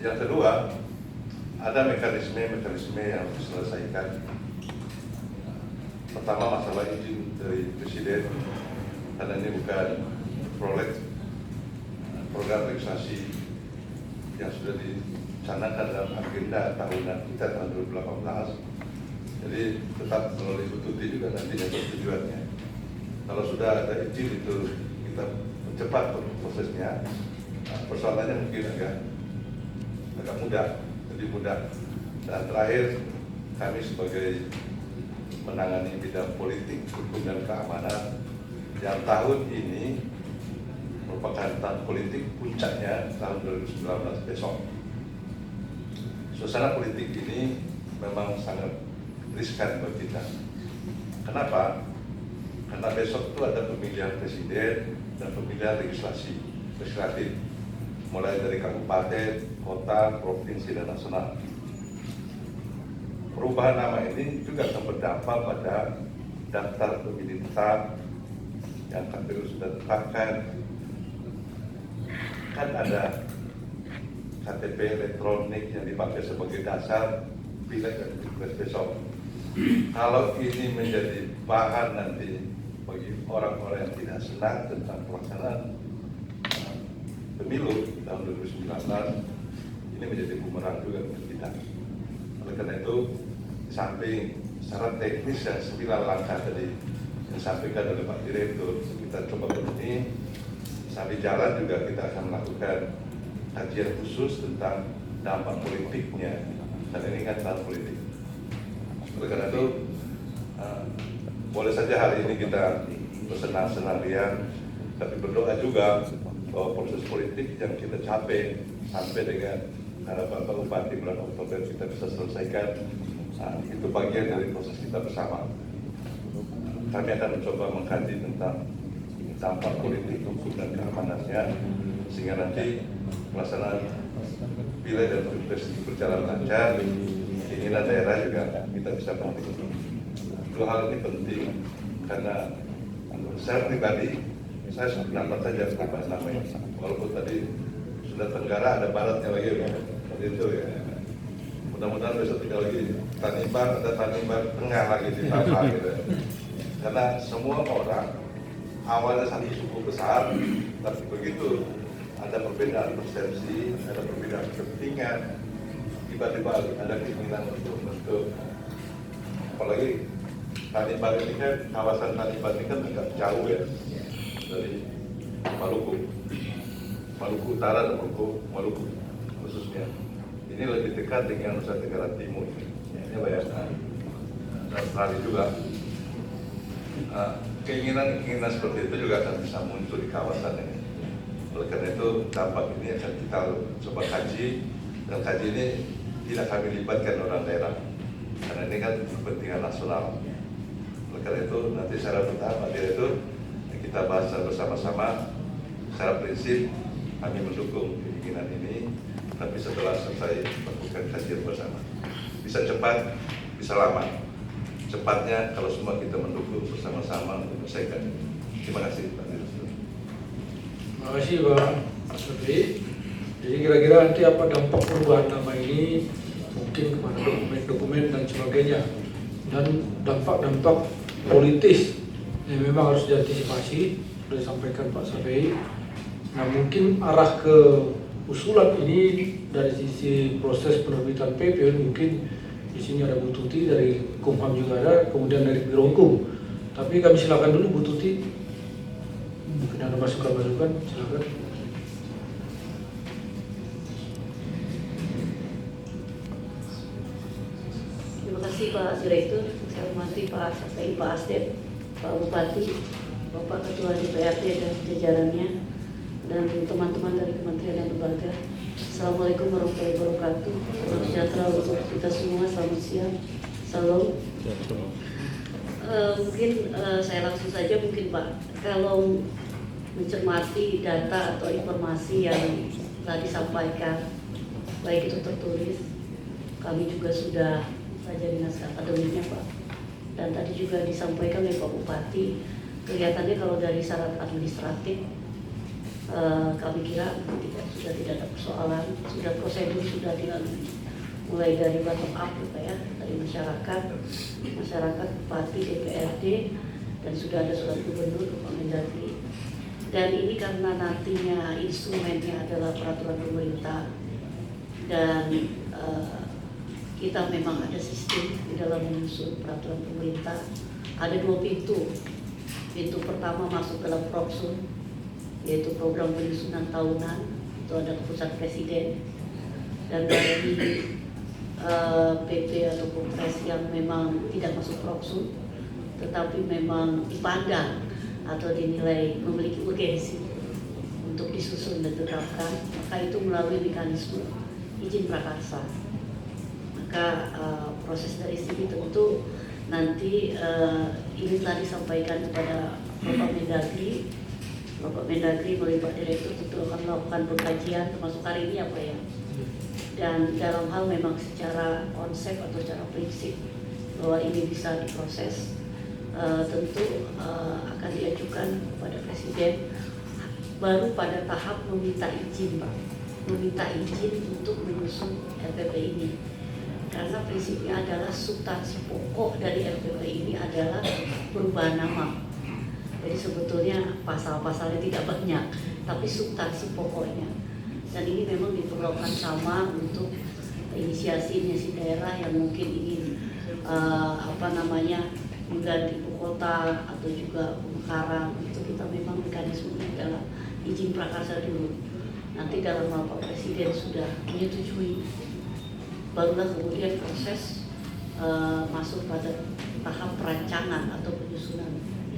Yang kedua, ada mekanisme yang harus diselesaikan. Pertama, masalah izin dari Presiden, karena ini bukan program legislasi yang sudah dicanangkan dalam agenda tahunan kita tahun 2018. Jadi tetap melalui Bu Tuti juga nantinya tujuannya. Kalau sudah ada izin itu kita percepat prosesnya. Nah, persoalannya mungkin agak mudah, lebih mudah. Dan terakhir, kami sebagai menangani bidang politik, hukum dan keamanan yang tahun ini merupakan tahun politik puncaknya tahun 2019 besok. Suasana politik ini memang sangat riskan bagi kita. Kenapa? Karena besok itu ada pemilihan presiden dan pemilihan legislatif, mulai dari kabupaten, kota, provinsi, dan nasional. Perubahan nama ini juga akan berdampak pada daftar pemilih tetap yang KPU sudah tetapkan. Kan ada KTP elektronik yang dipakai sebagai dasar pileg dan pilpres besok. Kalau ini menjadi bahan nanti bagi orang-orang yang tidak senang tentang pelaksanaan pemilu tahun 2019, ini menjadi bumerang juga bagi kita. Oleh karena itu, samping syarat teknis yang 9 langkah tadi yang disampaikan oleh Pak Direktur, kita coba begini, sambil jalan juga kita akan melakukan kajian khusus tentang dampak politiknya, dan ini kan tahun politik. Oleh karena itu, boleh saja hari ini kita bersenang-senang riang, tapi berdoa juga bahwa proses politik yang kita capai sampai dengan harapan Pak Bupati bulan Oktober kita bisa selesaikan. Itu bagian dari proses kita bersama. Kami akan mencoba mengkaji tentang dampak politik, hukum dan keamanannya, sehingga nanti pelaksanaan pileg dan pilpres berjalan lancar. Keinginan daerah juga kita bisa penuhi. Dua hal ini penting karena saya pribadi, saya dapat saja perubahan namanya. Walaupun tadi sudah Tenggara, ada Baratnya lagi, seperti itu ya. Mudah-mudahan besok tidak lagi Tanimbar, ada Tanimbar Tengah lagi ditambah gitu. Karena semua orang awalnya satu suku besar, tapi begitu ada perbedaan persepsi, ada perbedaan kepentingan, tiba-tiba ada keinginan untuk membentuk. Apalagi Tanimbar ini kan, kawasan Tanimbar ini kan agak jauh ya dari Maluku Utara dan Maluku khususnya. Ini lebih dekat dengan Nusa Tenggara Timur. Ini bayangkan. Dan Australia juga. Keinginan seperti itu juga akan bisa muncul di kawasan ini. Oleh karena itu dampak ini akan kita coba kaji, dan kaji ini tidak kami libatkan orang daerah, karena ini kan kepentingan nasional. Oleh karena itu nanti secara bertahap itu kita bahas bersama-sama. Secara prinsip kami mendukung keinginan ini, tapi setelah selesai melakukan kajian bersama. Bisa cepat, bisa lama. Cepatnya kalau semua kita mendukung bersama-sama untuk menyelesaikan. Terima kasih Pak Direktur. Terima kasih Pak Menteri. Jadi kira-kira nanti apa dampak perubahan nama ini, mungkin kepada dokumen-dokumen dan sebagainya, dan dampak-dampak politis yang memang harus diantisipasi, sudah disampaikan Pak Safei. Nah, mungkin arah ke usulan ini dari sisi proses penerbitan PP, mungkin di sini ada Bu Tuti dari Kumham juga ada, kemudian dari Biro Hukum. Tapi kami silakan dulu Bu Tuti, mungkin ada masukan-masukan, silakan. Terima kasih Pak Direktur, saya hormati Pak Safei, Pak Asdep, Pak Bupati, Bapak Ketua DPRD dan jajarannya, dan teman-teman dari Kementerian dan Lembaga. Assalamualaikum warahmatullahi wabarakatuh. Salam sejahtera untuk kita semua. Selamat siang. Salam. Mungkin saya langsung saja mungkin Pak. Kalau mencermati data atau informasi yang tadi disampaikan, baik itu tertulis, kami juga sudah belajar di naskah akademiknya Pak. Dan tadi juga disampaikan oleh Pak Bupati, kelihatannya kalau dari syarat administratif kami kira sudah tidak ada persoalan, sudah prosedur sudah dilalui, mulai dari bottom up ya, dari masyarakat, bupati, DPRD, dan sudah ada surat gubernur, Pak Mendagri. Dan ini karena nantinya instrumennya adalah peraturan pemerintah dan kita memang ada sistem di dalam menyusun peraturan pemerintah. Ada 2 pintu. Pintu pertama masuk dalam Proksun, yaitu program penyusunan tahunan, itu ada keputusan presiden, dan dari PP atau Kepres yang memang tidak masuk Proksun, tetapi memang dipandang atau dinilai memiliki urgensi untuk disusun dan ditetapkan, maka itu melalui mekanisme izin prakarsa. Maka proses dari sini tentu nanti ini telah disampaikan kepada Bapak Mendagri. Bapak Mendagri melalui Pak Direktur tentu akan melakukan pengkajian termasuk hari ini apa ya. Dan dalam hal memang secara konsep atau secara prinsip bahwa ini bisa diproses, tentu akan diajukan kepada Presiden baru pada tahap meminta izin, Pak. Meminta izin untuk menyusun RPP ini. Karena prinsipnya adalah substansi pokok dari RPP ini adalah perubahan nama. Jadi sebetulnya pasal-pasalnya tidak banyak, tapi substansi pokoknya. Dan ini memang diperlukan sama untuk inisiasi daerah yang mungkin ingin mengganti ibu kota atau juga pemekaran. Itu kita memang mekanismenya adalah izin prakarsa dulu. Nanti dalam hal Pak Presiden sudah menyetujui, barulah kemudian proses masuk pada tahap perancangan atau penyusunan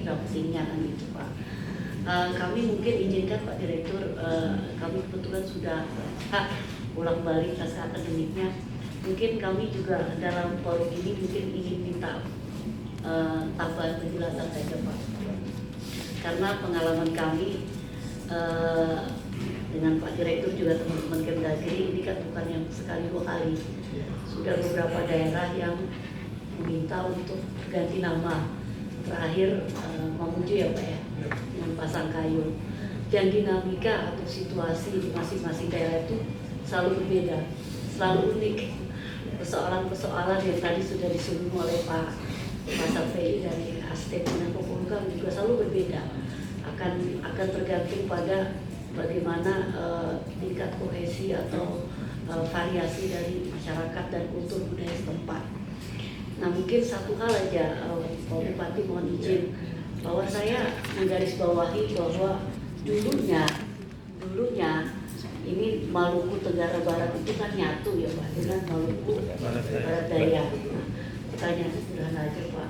draftingnya kan gitu Pak. Kami mungkin izinkan Pak Direktur, kami kebetulan sudah ulang balik naskah akademiknya. Mungkin kami juga dalam forum ini mungkin ingin minta tambahan penjelasan saja Pak. Karena pengalaman kami dengan Pak Direktur juga teman-teman Kemdagri ini kan bukan yang sekali 2 kali. Sudah beberapa daerah yang meminta untuk ganti nama. Terakhir Mamuju ya Pak ya, yang Pasangkayu. Dan dinamika atau situasi di masing-masing daerah itu selalu berbeda, selalu unik. Persoalan-persoalan yang tadi sudah disinggung oleh Pak Safei dari Aspek dan Populkam juga selalu berbeda. Akan tergantung pada bagaimana tingkat kohesi atau variasi dari masyarakat dan kultur budaya setempat. Nah mungkin satu hal aja, Pak Bupati mohon izin bahwa saya menggarisbawahi bahwa dulunya ini Maluku Tenggara Barat itu kan nyatu ya Pak dengan Maluku Barat Daya. Nah, pertanyaan sederhana aja Pak,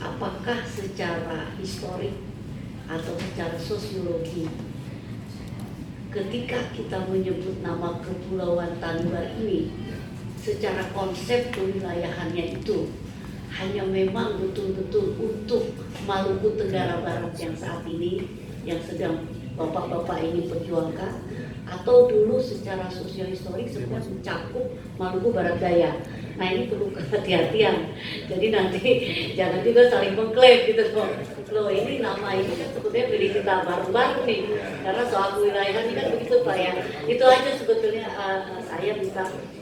apakah secara historik atau secara sosiologi ketika kita menyebut nama Kepulauan Tanimbar ini secara konsep kewilayahannya itu hanya memang betul-betul untuk Maluku Tenggara Barat yang saat ini yang sedang bapak-bapak ini perjuangkan, atau dulu secara sosial historik sebenarnya mencakup Maluku Barat Daya. Nah ini perlu kehati-hatian. Jadi nanti jangan juga saling mengklaim gitu loh ini nama ini kan sebetulnya milik kita baru-baru nih. Karena soal kewilayahan ini kan begitu Pak ya. Itu aja sebetulnya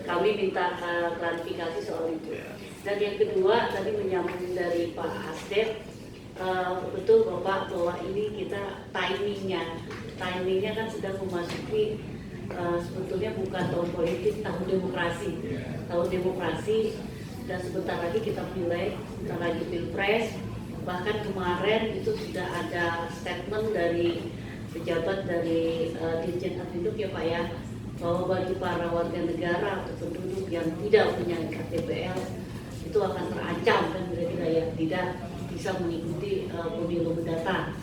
kami minta klarifikasi soal itu. Dan yang kedua tadi menyambung dari Pak Asdep, betul Bapak bahwa ini kita timingnya kan sedang memasuki sebetulnya bukan tahun politik, tahun demokrasi dan sebentar lagi kita mulai, sebentar lagi Pilpres. Bahkan kemarin itu sudah ada statement dari pejabat dari Dirjen Apinduk ya Pak ya, bahwa bagi para warga negara atau penduduk yang tidak punya KTPL itu akan terancam kan kira-kira ya, tidak bisa mengikuti pemilu mendatang.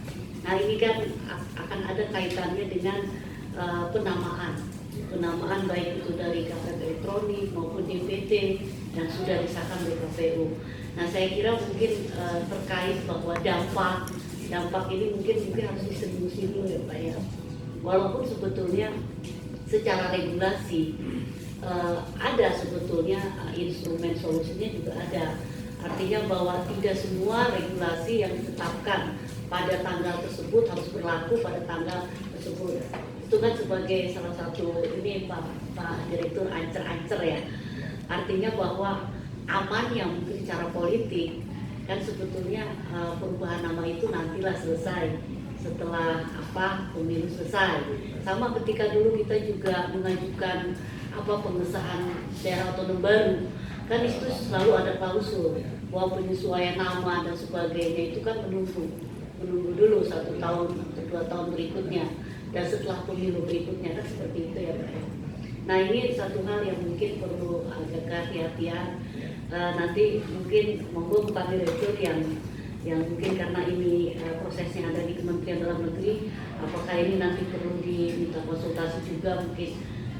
Nah ini kan akan ada kaitannya dengan penamaan baik itu dari KTP elektronik maupun DPT yang sudah disahkan oleh KPU. Nah saya kira mungkin terkait bahwa dampak ini mungkin harus disinggung ya Pak ya. Walaupun sebetulnya secara regulasi ada sebetulnya instrumen solusinya juga ada. Artinya bahwa tidak semua regulasi yang ditetapkan pada tanggal tersebut harus berlaku pada tanggal tersebut. Itu kan sebagai salah satu ini Pak Direktur ancer-ancer ya. Artinya bahwa aman yang mungkin secara politik kan sebetulnya perubahan nama itu nantilah selesai setelah pemilu selesai. Sama ketika dulu kita juga mengajukan pengesahan daerah otonom baru, kan itu selalu ada klausul bahwa penyesuaian nama dan sebagainya itu kan menunggu dulu 1 tahun atau 2 tahun berikutnya, dan setelah pemilu berikutnya kan seperti itu ya Pak. Nah ini satu hal yang mungkin perlu agak kehati-hatian. Nanti mungkin monggo Pak Direktur yang mungkin karena ini prosesnya ada di Kementerian Dalam Negeri, apakah ini nanti perlu diminta konsultasi juga mungkin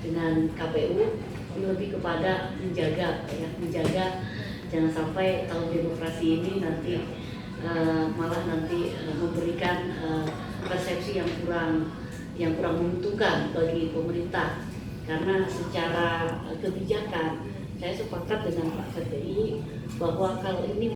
dengan KPU, lebih kepada menjaga jangan sampai tahun demokrasi ini nanti malah nanti memberikan persepsi yang kurang menguntungkan bagi pemerintah. Karena secara kebijakan saya sepakat dengan Pak KPI bahwa kalau ini